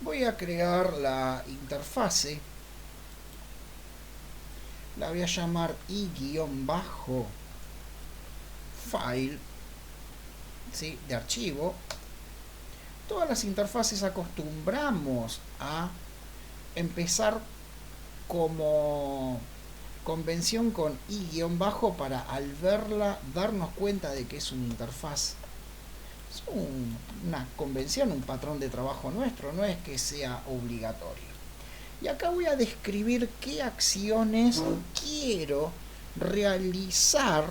Voy a crear la interfase, la voy a llamar i-file, ¿sí?, de archivo. Todas las interfaces acostumbramos a empezar como convención con i-bajo para al verla darnos cuenta de que es una interfaz. Es una convención, un patrón de trabajo nuestro, no es que sea obligatorio. Y acá voy a describir qué acciones quiero realizar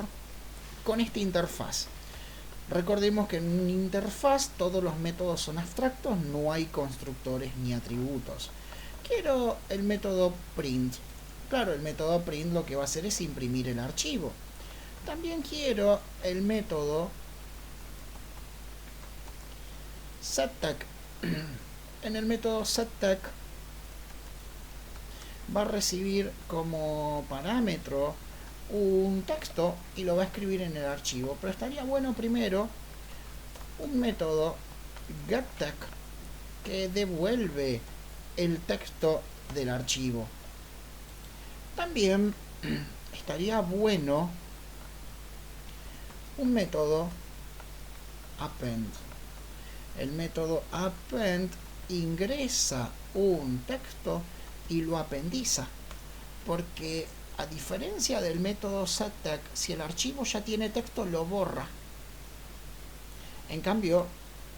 con esta interfaz. Recordemos que en una interfaz todos los métodos son abstractos, no hay constructores ni atributos. Quiero el método print. Claro, el método print lo que va a hacer es imprimir el archivo. También quiero el método setText. En el método setText va a recibir como parámetro un texto y lo va a escribir en el archivo. Pero estaría bueno primero un método getText que devuelve el texto del archivo. También estaría bueno un método append. El método append ingresa un texto y lo apendiza, porque a diferencia del método setText, si el archivo ya tiene texto lo borra. En cambio,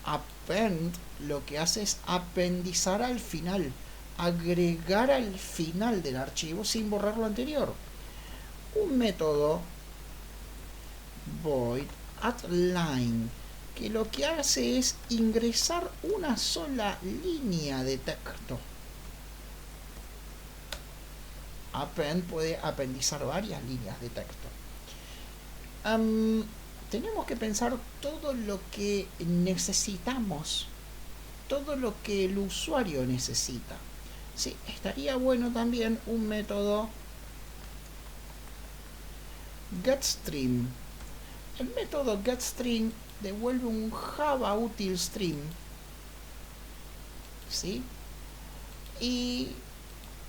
append lo que hace es apendizar al final, agregar al final del archivo sin borrar lo anterior. Un método void addLine que lo que hace es ingresar una sola línea de texto. Append puede apendizar varias líneas de texto. Tenemos que pensar todo lo que necesitamos, todo lo que el usuario necesita. Sí, estaría bueno también un método getString. El método getString devuelve un Java util string, ¿sí? Y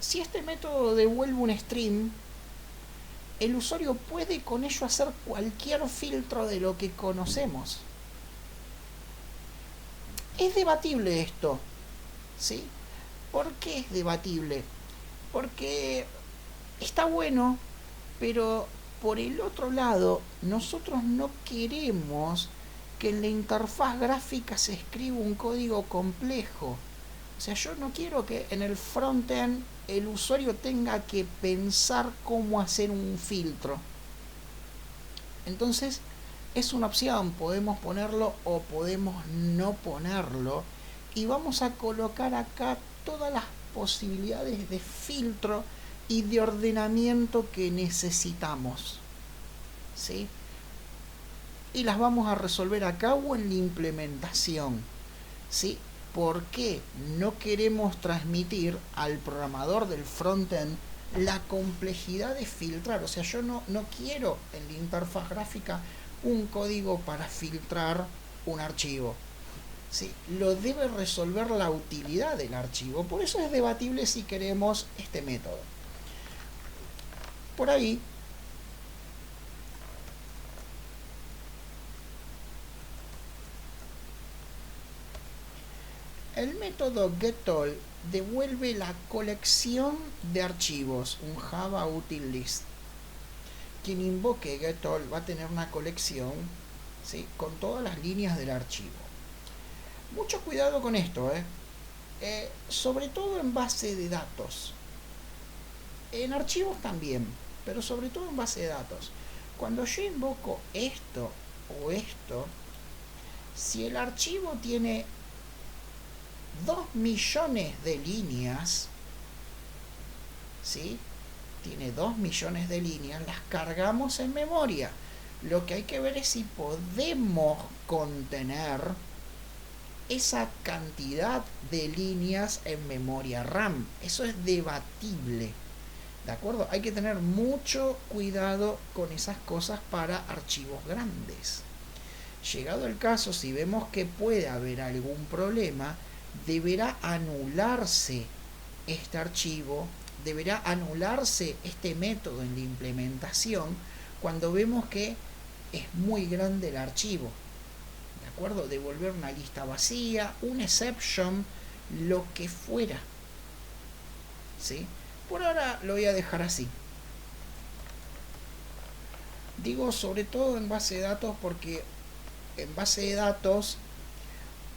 si este método devuelve un string, el usuario puede con ello hacer cualquier filtro de lo que conocemos. Es debatible esto, ¿sí? ¿Por qué es debatible? Porque está bueno, pero por el otro lado, nosotros no queremos que en la interfaz gráfica se escriba un código complejo. O sea, yo no quiero que en el frontend el usuario tenga que pensar cómo hacer un filtro. Entonces, es una opción, podemos ponerlo o podemos no ponerlo. Y vamos a colocar acá todas las posibilidades de filtro y de ordenamiento que necesitamos, ¿sí? Y las vamos a resolver acá o en la implementación, ¿sí? ¿Por qué no queremos transmitir al programador del frontend la complejidad de filtrar? O sea, yo no quiero en la interfaz gráfica un código para filtrar un archivo, ¿sí? Lo debe resolver la utilidad del archivo. Por eso es debatible si queremos este método. Por ahí el método getAll devuelve la colección de archivos, un Java util list. Quien invoque getAll va a tener una colección, ¿sí?, con todas las líneas del archivo. Mucho cuidado con esto, sobre todo en base de datos. En archivos también, pero sobre todo en base de datos. Cuando yo invoco esto o esto, si el archivo tiene 2 millones de líneas, ¿sí?, tiene 2 millones de líneas, las cargamos en memoria. Lo que hay que ver es si podemos contener esa cantidad de líneas en memoria RAM. Eso es debatible, ¿de acuerdo? Hay que tener mucho cuidado con esas cosas para archivos grandes. Llegado el caso, si vemos que puede haber algún problema, deberá anularse este archivo, deberá anularse este método en la implementación cuando vemos que es muy grande el archivo. ¿De acuerdo? Devolver una lista vacía, un exception, lo que fuera. ¿Sí? Por ahora lo voy a dejar así. Digo sobre todo en base de datos porque en base de datos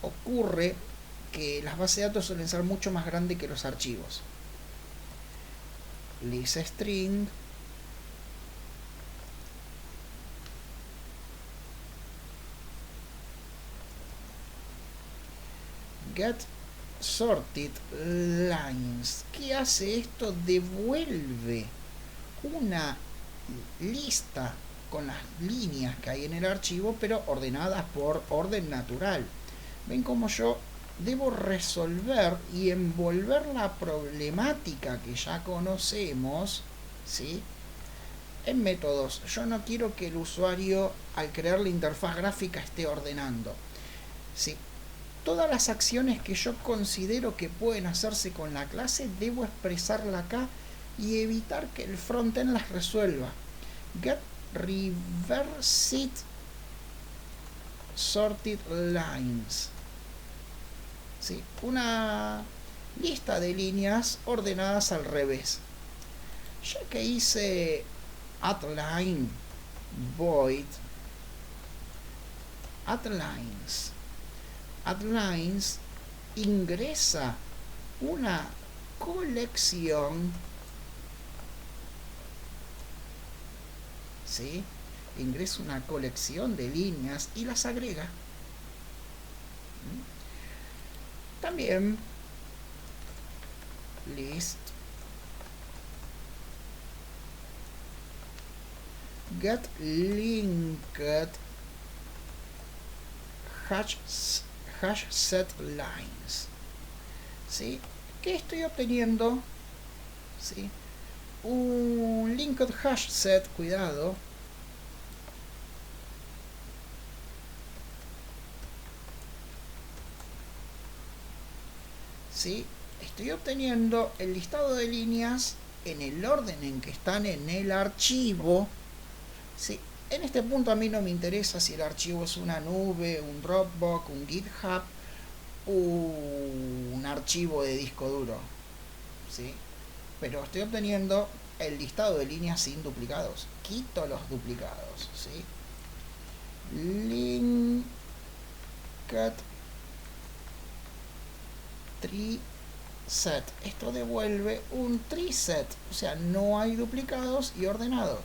ocurre que las bases de datos suelen ser mucho más grandes que los archivos. List string get sorted lines. ¿Qué hace esto? Devuelve una lista con las líneas que hay en el archivo, pero ordenadas por orden natural. Ven cómo yo debo resolver y envolver la problemática que ya conocemos, ¿sí?, en métodos. Yo no quiero que el usuario, al crear la interfaz gráfica, esté ordenando, ¿sí? Todas las acciones que yo considero que pueden hacerse con la clase, debo expresarla acá y evitar que el frontend las resuelva. Get reversed sorted lines. ¿Sí? Una lista de líneas ordenadas al revés. Ya que hice addLine void addLines, addLines ingresa una colección, ¿sí?, ingresa una colección de líneas y las agrega. También list get linked hash set lines. ¿Sí? ¿Qué estoy obteniendo? ¿Sí? Un linked hash set, cuidado. ¿Sí? Estoy obteniendo el listado de líneas en el orden en que están en el archivo. ¿Sí? En este punto a mí no me interesa si el archivo es una nube, un Dropbox, un GitHub, un archivo de disco duro, ¿sí? Pero estoy obteniendo el listado de líneas sin duplicados. Quito los duplicados, ¿sí? Linked tree set. Esto devuelve un tree set, o sea, no hay duplicados y ordenado.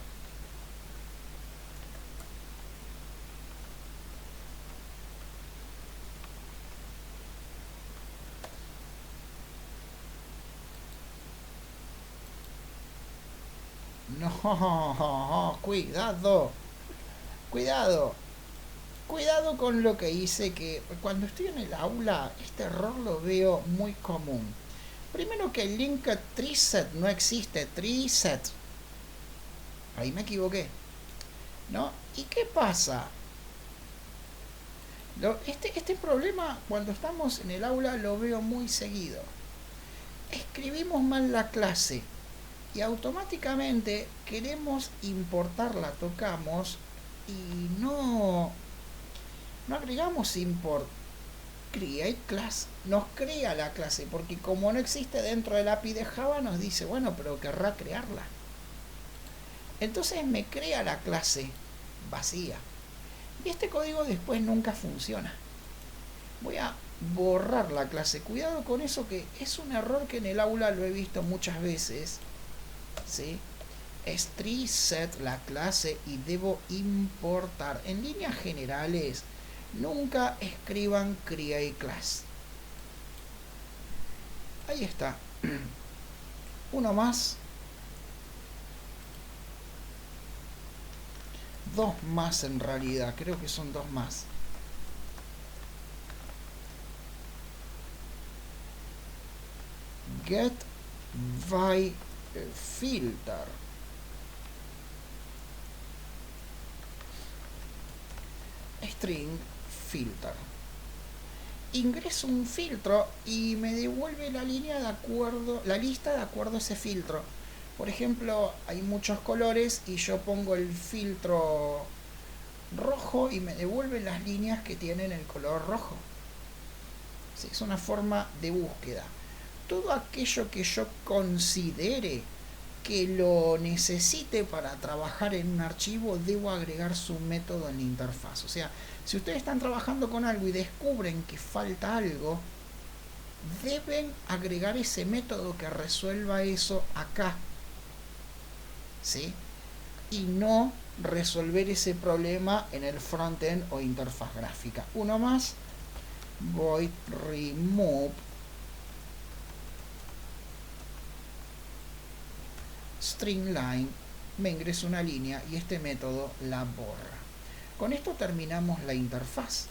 No, cuidado, cuidado, cuidado con lo que hice, que cuando estoy en el aula este error lo veo muy común. Primero que el linked tree set no existe, tree set. Ahí me equivoqué, ¿no? ¿Y qué pasa? Este problema cuando estamos en el aula lo veo muy seguido. Escribimos mal la clase y automáticamente queremos importarla, tocamos y no agregamos import create class, nos crea la clase, porque como no existe dentro del API de Java nos dice, bueno, pero querrá crearla, entonces me crea la clase vacía y este código después nunca funciona. Voy a borrar la clase, cuidado con eso, que es un error que en el aula lo he visto muchas veces, ¿sí? Es tree set la clase y debo importar. En líneas generales, nunca escriban create class. Ahí está. Uno más. Dos más en realidad, creo que son dos más. Get by filter. String filter. ingreso un filtro y me devuelve la línea de acuerdo, la lista de acuerdo a ese filtro. Por ejemplo, hay muchos colores y yo pongo el filtro rojo y me devuelve las líneas que tienen el color rojo. ¿Sí? Es una forma de búsqueda. Todo aquello que yo considere que lo necesite para trabajar en un archivo, debo agregar su método en la interfaz. O sea, si ustedes están trabajando con algo y descubren que falta algo, deben agregar ese método que resuelva eso acá, ¿sí? Y no resolver ese problema en el frontend o interfaz gráfica. Uno más, void remove string line, me ingresa una línea y este método la borra. Con esto terminamos la interfaz.